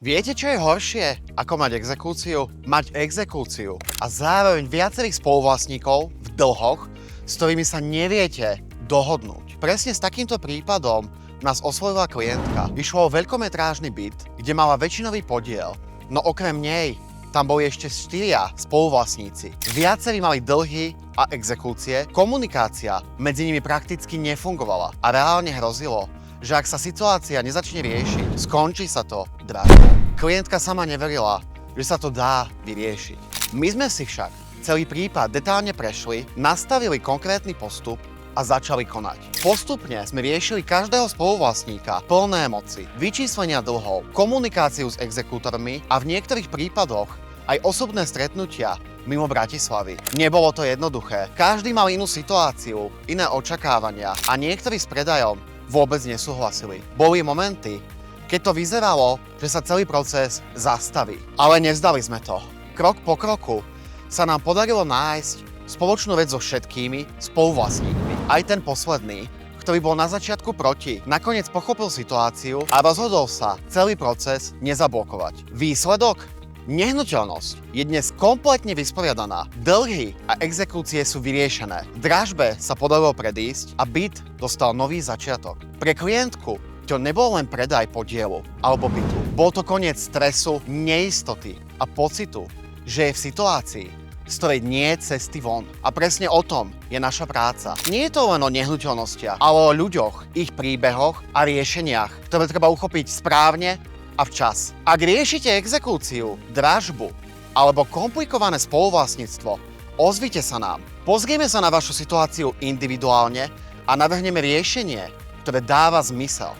Viete, čo je horšie, ako mať exekúciu? Mať exekúciu a zároveň viacerých spoluvlastníkov v dlhoch, s ktorými sa neviete dohodnúť. Presne s takýmto prípadom nás oslovila klientka. Išlo o veľkometrážny byt, kde mala väčšinový podiel, no okrem nej tam boli ešte 4 spoluvlastníci. Viacerí mali dlhy a exekúcie, komunikácia medzi nimi prakticky nefungovala a reálne hrozilo, že ak sa situácia nezačne riešiť, skončí sa to dražbou. Klientka sama neverila, že sa to dá vyriešiť. My sme si však celý prípad detálne prešli, nastavili konkrétny postup a začali konať. Postupne sme riešili každého spoluvlastníka, plné moci, vyčíslenia dlhov, komunikáciu s exekútormi a v niektorých prípadoch aj osobné stretnutia mimo Bratislavy. Nebolo to jednoduché. Každý mal inú situáciu, iné očakávania a niektorí s predajom vôbec nesúhlasili. Boli momenty, keď to vyzeralo, že sa celý proces zastaví. Ale nevzdali sme to. Krok po kroku sa nám podarilo nájsť spoločnú vec so všetkými spoluvlastníkmi. Aj ten posledný, ktorý bol na začiatku proti, nakoniec pochopil situáciu a rozhodol sa celý proces nezablokovať. Výsledok? Nehnuteľnosť je dnes kompletne vysporiadaná. Dlhy a exekúcie sú vyriešené. Dražbe sa podarilo predísť a byt dostal nový začiatok. Pre klientku to nebol len predaj podielu alebo bytu. Bol to koniec stresu, neistoty a pocitu, že je v situácii, z ktorej nie je cesty von. A presne o tom je naša práca. Nie je to len o nehnuteľnostiach, ale o ľuďoch, ich príbehoch a riešeniach, ktoré treba uchopiť správne a včas. Ak riešite exekúciu, dražbu alebo komplikované spoluvlastníctvo, ozvite sa nám. Pozrieme sa na vašu situáciu individuálne a navrhneme riešenie, ktoré dáva zmysel.